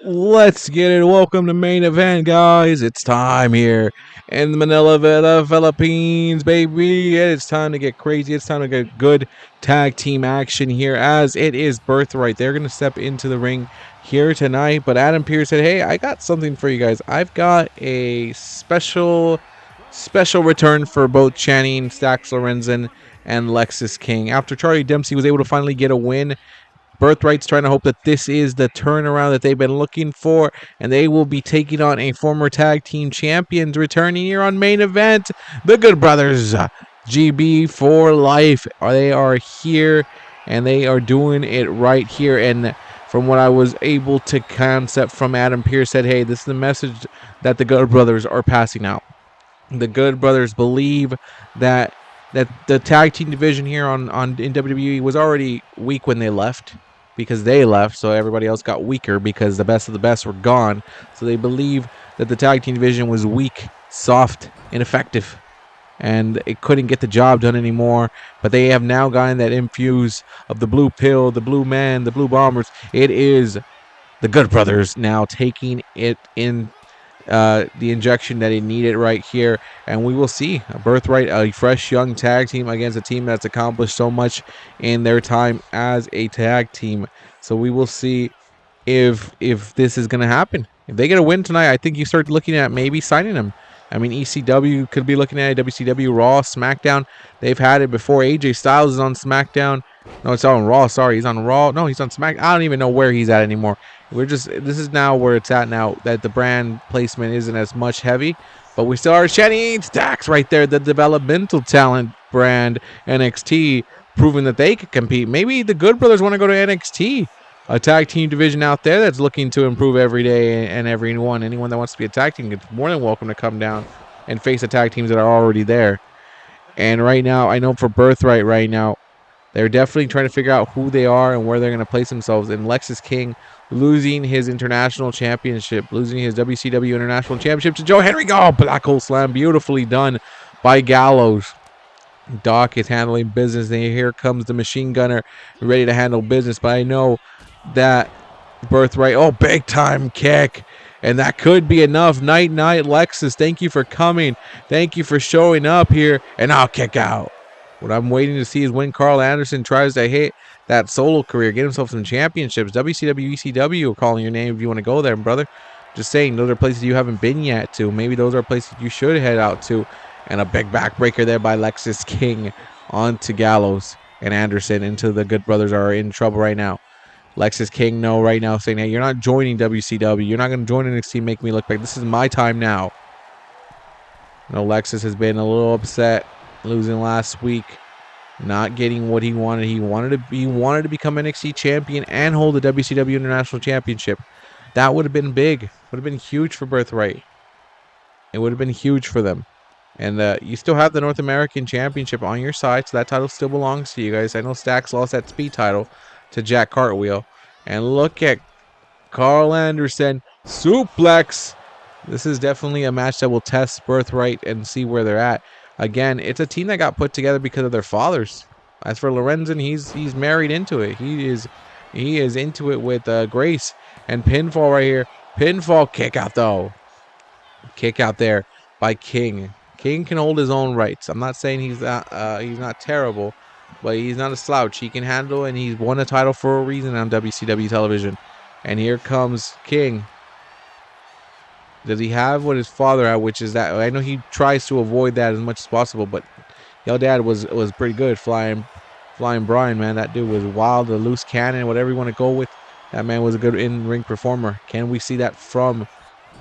Let's get it. Welcome to Main Event, guys. It's time here in Manila, the Philippines, baby. It's time to get crazy. It's time to get good tag team action here, as it is Birthright. They're going to step into the ring here tonight. But Adam Pearce said, hey, I got something for you guys. I've got a special return for both Channing, Stax Lorenzen, and Lexus King. After Charlie Dempsey was able to finally get a win, Birthright's trying to hope that this is the turnaround that they've been looking for, and they will be taking on a former tag team champions returning here on Main Event, the Good Brothers, GB for life. They are here, and they are doing it right here. And from what I was able to concept from Adam Pearce said, hey, this is the message that the Good Brothers are passing out. The Good Brothers believe that the tag team division here in WWE was already weak when they left, because they left, so everybody else got weaker because the best of the best were gone. So they believe that the tag team division was weak, soft, ineffective, and it couldn't get the job done anymore. But they have now gotten that infuse of the blue pill, the blue man, the blue bombers. It is the Good Brothers now taking it in the injection that it needed right here, and we will see a Birthright, a fresh young tag team against a team that's accomplished so much in their time as a tag team. So we will see if this is going to happen. If they get a win tonight, I think you start looking at maybe signing them. I mean, ECW could be looking at it, WCW, Raw, SmackDown. They've had it before. AJ Styles is on SmackDown. No, it's on Raw. Sorry, he's on Raw. No, he's on SmackDown. I don't even know where he's at anymore. This is now where it's at now, that the brand placement isn't as much heavy, but we still are Channing Stax right there, the developmental talent brand, NXT, proving that they could compete. Maybe the Good Brothers want to go to NXT, a tag team division out there that's looking to improve every day, and anyone that wants to be a tag team is more than welcome to come down and face the tag teams that are already there. And right now, I know for Birthright right now, they're definitely trying to figure out who they are and where they're going to place themselves. And Lexus King losing his international championship, losing his WCW international championship to Joe Henry. Oh, Black Hole Slam, beautifully done by Gallows. Doc is handling business. And here comes the machine gunner ready to handle business. But I know that Birthright, oh, big time kick. And that could be enough. Night, Lexus. Thank you for coming. Thank you for showing up here. And I'll kick out. What I'm waiting to see is when Carl Anderson tries to hit that solo career, get himself some championships. WCW, ECW, calling your name if you want to go there, brother. Just saying, those are places you haven't been yet to. Maybe those are places you should head out to. And a big backbreaker there by Lexus King onto Gallows and Anderson into the Good Brothers are in trouble right now. Lexus King, no, right now saying, hey, you're not joining WCW. You're not going to join NXT, make me look back. This is my time now. No, Lexus has been a little upset losing last week, not getting what he wanted. He wanted to become NXT champion and hold the WCW International Championship. That would have been big. Would have been huge for Birthright. It would have been huge for them. And you still have the North American Championship on your side, so that title still belongs to you guys. I know Stax lost that speed title to Jack Cartwheel. And look at Carl Anderson suplex. This is definitely a match that will test Birthright and see where they're at. Again, it's a team that got put together because of their fathers. As for Lorenzen, he's married into it. He is into it with grace. And pinfall right here. Pinfall kick out though. Kick out there by King. King can hold his own rights. I'm not saying he's not terrible, but he's not a slouch. He can handle, and he's won a title for a reason on WCW television. And here comes King. Does he have what his father had, which is that? I know he tries to avoid that as much as possible, but your dad was pretty good. Flying Brian, man. That dude was wild, a loose cannon, whatever you want to go with. That man was a good in-ring performer. Can we see that from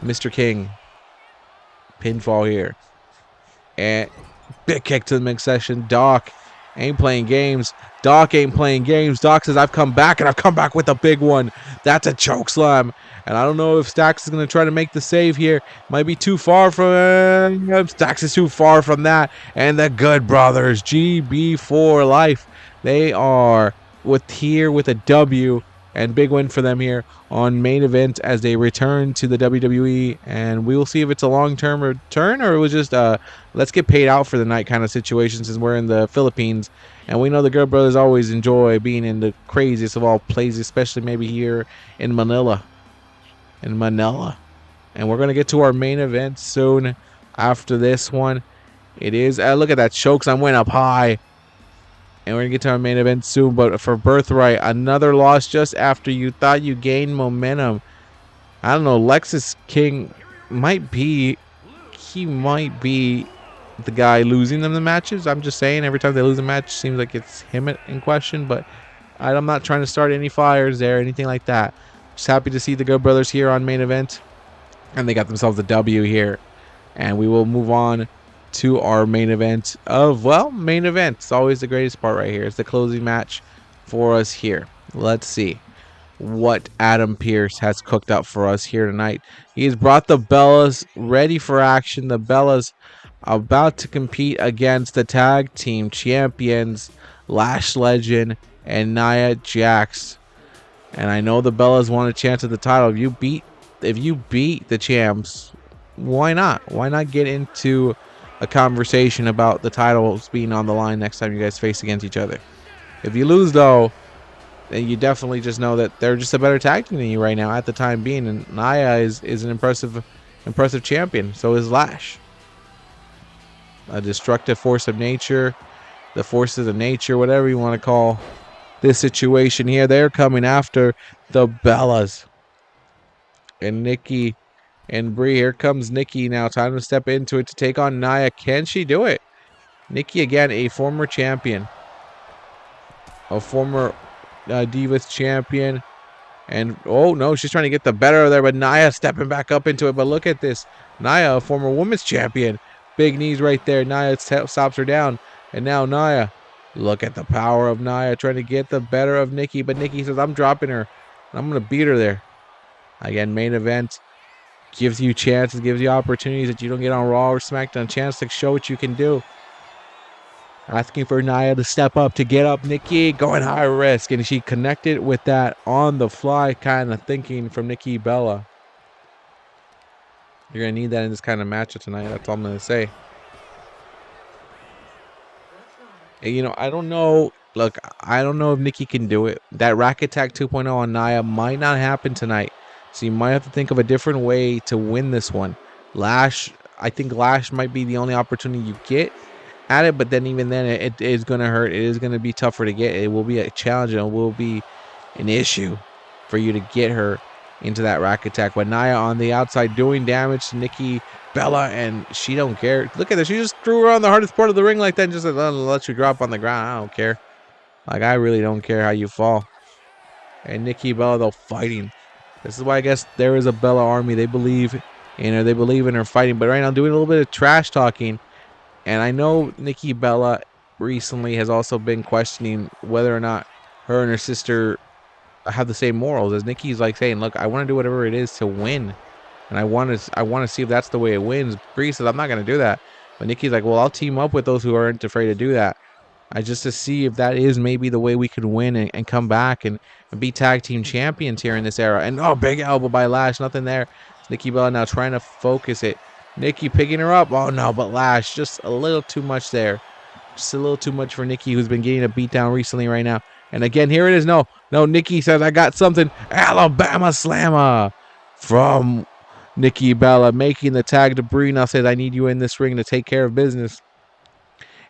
Mr. King? Pinfall here. And big kick to the midsection. Doc ain't playing games. Doc ain't playing games. Doc says, I've come back, and I've come back with a big one. That's a choke slam. And I don't know if Stax is going to try to make the save here. Might be too far from Stax is too far from that. And the Good Brothers, GB for life. They are with a W. And big win for them here on Main Event as they return to the WWE. And we will see if it's a long-term return or it was just let's get paid out for the night kind of situation, since we're in the Philippines. And we know the Good Brothers always enjoy being in the craziest of all places, especially maybe here in Manila. in Manila. And we're going to get to our main event soon after this one. It is, look at that chokes. I went up high. And we're going to get to our main event soon. But for Birthright, another loss just after you thought you gained momentum. I don't know. Lexus King might be the guy losing them the matches. I'm just saying, every time they lose a match, seems like it's him in question. But I'm not trying to start any fires there, anything like that. Just happy to see the Good Brothers here on main event. And they got themselves a W here. And we will move on to our main event main event. It's always the greatest part right here. It's the closing match for us here. Let's see what Adam Pearce has cooked up for us here tonight. He's brought the Bellas ready for action. The Bellas about to compete against the tag team champions Lash Legend and Nia Jax. And I know the Bellas want a chance at the title. If you beat the champs, why not? Why not get into a conversation about the titles being on the line next time you guys face against each other? If you lose, though, then you definitely just know that they're just a better tag team than you right now at the time being. And Nia is an impressive champion. So is Lash. A destructive force of nature, the forces of nature, whatever you want to call this situation here. They're coming after the Bellas. And Nikki and Brie. Here comes Nikki now. Time to step into it to take on Nia. Can she do it? Nikki, again, a former champion. A former Divas champion. And, oh, no, she's trying to get the better of there. But Nia stepping back up into it. But look at this. Nia, a former women's champion. Big knees right there. Nia stops her down. And now Nia. Look at the power of Nia trying to get the better of Nikki. But Nikki says, I'm dropping her. I'm going to beat her there. Again, main event. Gives you chances, gives you opportunities that you don't get on Raw or SmackDown. A chance to show what you can do. Asking for Nia to step up, to get up. Nikki going high risk. And she connected with that on the fly kind of thinking from Nikki Bella. You're going to need that in this kind of matchup tonight. That's all I'm going to say. And, you know, I don't know. Look, I don't know if Nikki can do it. That Rack Attack 2.0 on Nia might not happen tonight. So you might have to think of a different way to win this one. Lash, I think Lash might be the only opportunity you get at it. But then even then, it is going to hurt. It is going to be tougher to get. It will be a challenge and it will be an issue for you to get her into that Rack Attack. But Nia on the outside doing damage to Nikki Bella, and she don't care. Look at this. She just threw her on the hardest part of the ring like that and just said, let you drop on the ground. I don't care. Like, I really don't care how you fall. And Nikki Bella, though, fighting. This is why I guess there is a Bella army. They believe in her. They believe in her fighting. But right now, doing a little bit of trash talking. And I know Nikki Bella recently has also been questioning whether or not her and her sister have the same morals. As Nikki's like saying, look, I want to do whatever it is to win. And I want to see if that's the way it wins. Brie says, I'm not going to do that. But Nikki's like, well, I'll team up with those who aren't afraid to do that. Just to see if that is maybe the way we could win and come back and be tag team champions here in this era. And, oh, big elbow by Lash. Nothing there. Nikki Bella now trying to focus it. Nikki picking her up. Oh, no, but Lash just a little too much there. Just a little too much for Nikki, who's been getting a beatdown recently right now. And, again, here it is. No, Nikki says, I got something. Alabama Slammer from Nikki Bella, making the tag to Brie. Now says, I need you in this ring to take care of business.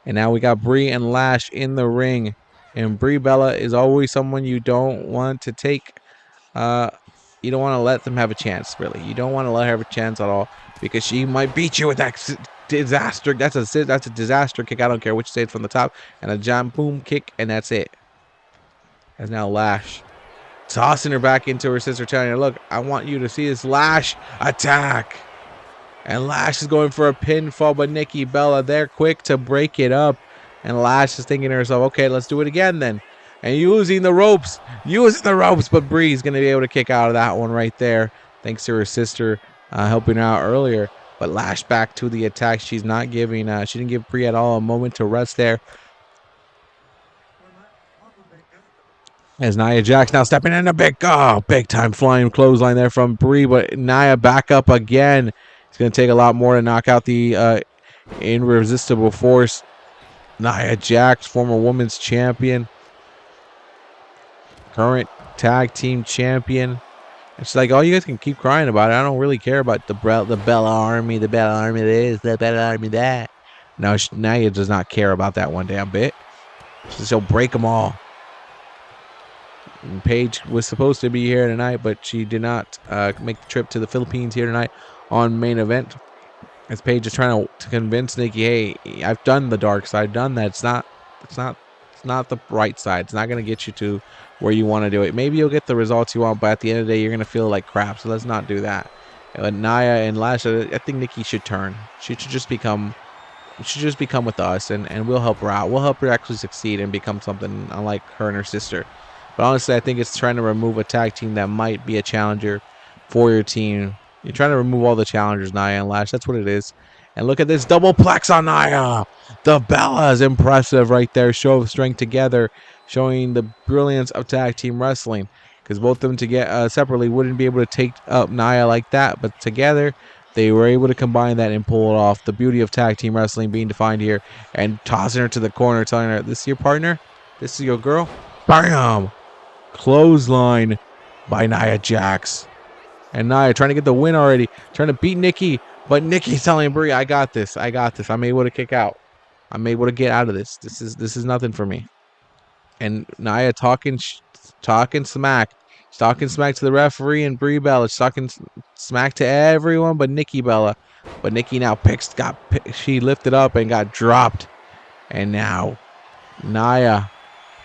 And now we got Brie and Lash in the ring. And Brie Bella is always someone you don't want to take. You don't want to let them have a chance, really. You don't want to let her have a chance at all. Because she might beat you with that disaster. That's a disaster kick. I don't care which stage from the top. And a jump boom kick. And that's it. As now Lash tossing her back into her sister, telling her, look, I want you to see this Lash attack. And Lash is going for a pinfall, but Nikki Bella, they're quick to break it up. And Lash is thinking to herself, okay, let's do it again then. And using the ropes, but Brie's going to be able to kick out of that one right there. Thanks to her sister helping her out earlier. But Lash back to the attack. She's not giving, she didn't give Brie at all a moment to rest there. As Nia Jax now stepping in a big time flying clothesline there from Brie. But Nia back up again. It's going to take a lot more to knock out the irresistible force. Nia Jax, former women's champion. Current tag team champion. It's like, oh, you guys can keep crying about it. I don't really care about the Bella Army, the Bella Army this, the Bella Army that. No, Nia does not care about that one damn bit. She'll break them all. And Paige was supposed to be here tonight, but she did not make the trip to the Philippines here tonight on Main Event. As Paige is trying to convince Nikki, hey, I've done the dark side, done that. It's not the right side. It's not going to get you to where you want to do it. Maybe you'll get the results you want, but at the end of the day, you're going to feel like crap. So let's not do that. Nia and Lash, I think Nikki should turn. She should just become with us, and we'll help her out. We'll help her actually succeed and become something unlike her and her sister. But honestly, I think it's trying to remove a tag team that might be a challenger for your team. You're trying to remove all the challengers, Nia and Lash. That's what it is. And look at this double plex on Nia. The Bella is impressive right there. Show of strength together, showing the brilliance of tag team wrestling. Because both of them separately wouldn't be able to take up Nia like that. But together, they were able to combine that and pull it off. The beauty of tag team wrestling being defined here. And tossing her to the corner, telling her, this is your partner? This is your girl? Bam! Clothesline by Nia Jax. And Nia trying to get the win already. Trying to beat Nikki. But Nikki's telling Brie, I got this. I got this. I'm able to kick out. I'm able to get out of this. This is nothing for me. And Nia talking smack. She's talking smack to the referee and Brie Bella. She's talking smack to everyone but Nikki Bella. But Nikki now she lifted up and got dropped. And now Nia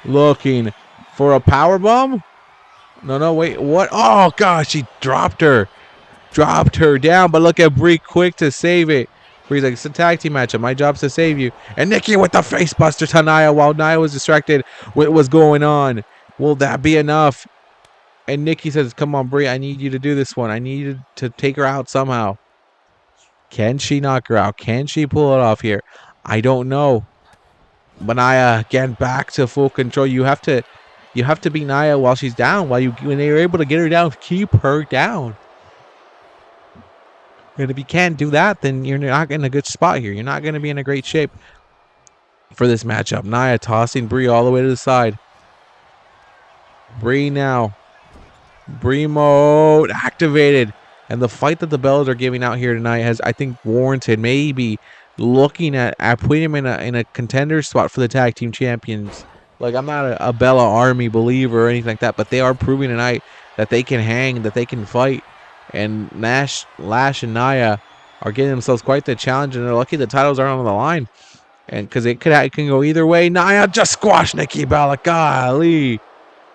looking for a power bomb. No, wait, what? Oh, gosh, she dropped her. Dropped her down, but look at Brie quick to save it. Brie's like, it's a tag team matchup. My job's to save you. And Nikki with the face buster to Nia while Nia was distracted with what was going on. Will that be enough? And Nikki says, come on, Brie, I need you to do this one. I need you to take her out somehow. Can she knock her out? Can she pull it off here? I don't know. But Nia, again, back to full control. You have to beat Nia while she's down. When you're able to get her down, keep her down. And if you can't do that, then you're not in a good spot here. You're not going to be in a great shape for this matchup. Nia tossing Brie all the way to the side. Brie now. Brie mode activated. And the fight that the Bellas are giving out here tonight has, I think, warranted maybe looking at putting him in a contender spot for the tag team champions. Like, I'm not a Bella Army believer or anything like that, but they are proving tonight that they can hang, that they can fight. And Lash and Nia are getting themselves quite the challenge, and they're lucky the titles aren't on the line. And because it can go either way. Nia just squashed Nikki Bella. Golly.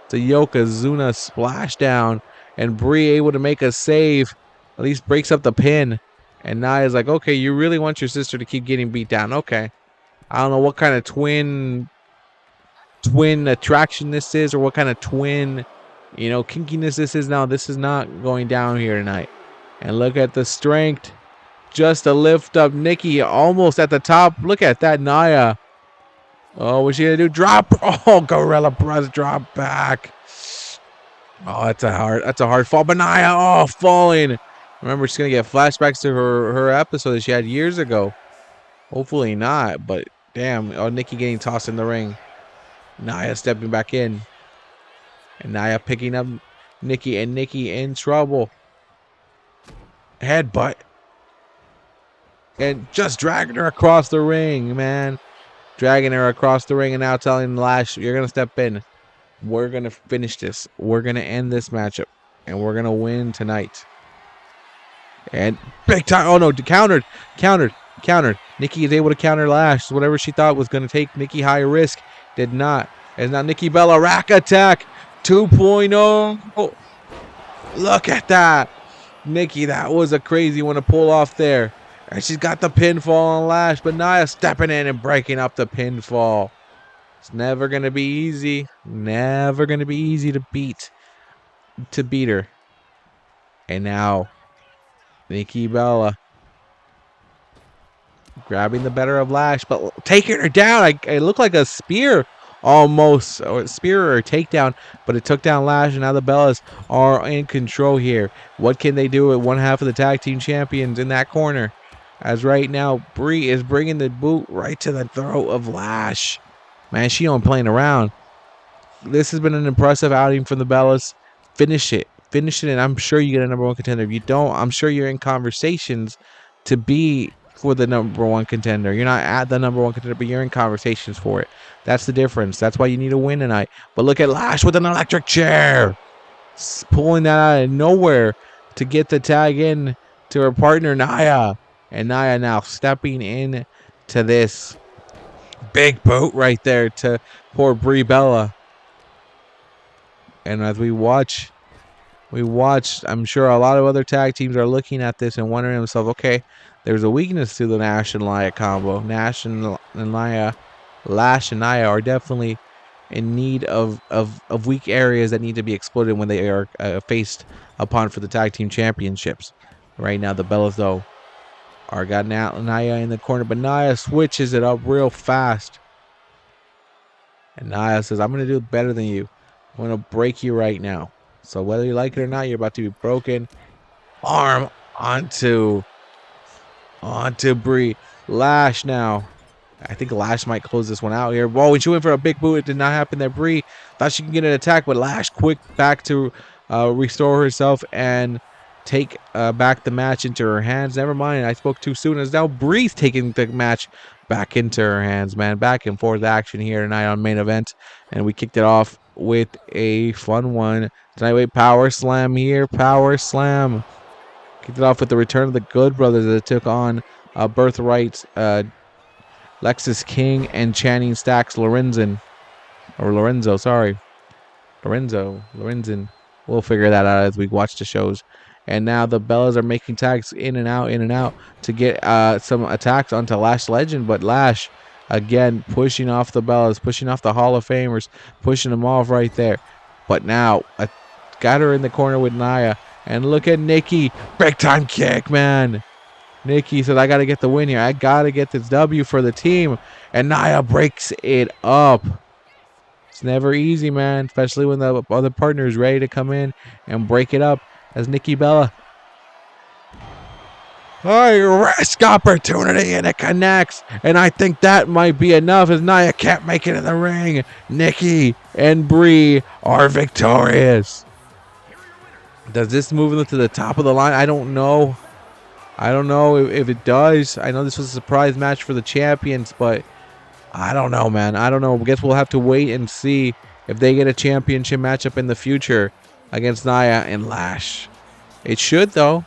It's a Yokozuna splashdown. And Brie able to make a save. At least breaks up the pin. And Nia's like, okay, you really want your sister to keep getting beat down. Okay. I don't know what kind of twin attraction this is, or what kind of twin, kinkiness this is. Now, this is not going down here tonight. And look at the strength. Just to lift up Nikki almost at the top. Look at that, Nia. Oh, what's she going to do? Drop. Oh, Gorilla Press drop back. Oh, that's a hard fall. But Nia, falling. Remember, she's going to get flashbacks to her episode that she had years ago. Hopefully not, but damn. Oh, Nikki getting tossed in the ring. Nia stepping back in. And Nia picking up Nikki, and Nikki in trouble. Headbutt. And just dragging her across the ring, man. Dragging her across the ring and now telling Lash, you're going to step in. We're going to finish this. We're going to end this matchup. And we're going to win tonight. And big time. Oh, no. Countered. Nikki is able to counter Lash. Whatever she thought was going to take Nikki high risk did not. And now Nikki Bella rack attack 2.0. Look at that. Nikki, that was a crazy one to pull off there. And she's got the pinfall on Lash, but Nia stepping in and breaking up the pinfall. It's never going to be easy. Never going to be easy to beat her. And now Nikki Bella grabbing the better of Lash, but taking her down. It looked like a spear almost, or a spear or a takedown, but it took down Lash, and now the Bellas are in control here. What can they do with one half of the tag team champions in that corner? As right now, Brie is bringing the boot right to the throat of Lash. Man, she ain't playing around. This has been an impressive outing from the Bellas. Finish it. finish it, and I'm sure you get a number one contender. If you don't, I'm sure you're in conversations to be for the number one contender. You're not at the number one contender, but you're in conversations for it. That's the difference. That's why you need to win tonight. But look at Lash with an electric chair, pulling that out of nowhere to get the tag in to her partner Nia, and Nia now stepping in to this big boot right there to poor Brie Bella. And as we watch, I'm sure a lot of other tag teams are looking at this and wondering to themselves, okay, there's a weakness to the Nash and Nia combo. Nash and Nia, Lash and Nia are definitely in need of weak areas that need to be exploited when they are faced upon for the tag team championships. Right now, the Bellas, though, are got Nia in the corner, but Nia switches it up real fast. And Nia says, I'm going to do better than you. I'm going to break you right now. So whether you like it or not, you're about to be broken. Arm onto Brie. Lash now. I think Lash might close this one out here. Whoa, and she went for a big boot. It did not happen there. Brie thought she could get an attack, but Lash quick back to restore herself and take back the match into her hands. Never mind, I spoke too soon. As now Brie's taking the match back into her hands, man. Back and forth action here tonight on Main Event. And we kicked it off with a fun one. Tonight, wait, Power Slam here. Power Slam. Kicked it off with the return of the Good Brothers that took on Birthright, Lexus King, and Channing Stacks Lorenzen. We'll figure that out as we watch the shows. And now the Bellas are making tags in and out to get some attacks onto Lash Legend. But Lash, again, pushing off the Bellas, pushing off the Hall of Famers, pushing them off right there. But now, got her in the corner with Nia. And look at Nikki. Big time kick, man. Nikki said, I got to get the win here. I got to get this W for the team. And Nia breaks it up. It's never easy, man, especially when the other partner is ready to come in and break it up as Nikki Bella. High risk opportunity, and it connects. And I think that might be enough as Nia can't make it in the ring. Nikki and Brie are victorious. Does this move them to the top of the line? I don't know. I don't know if it does. I know this was a surprise match for the champions, but I don't know, man. I don't know. I guess we'll have to wait and see if they get a championship matchup in the future against Nia and Lash. It should, though.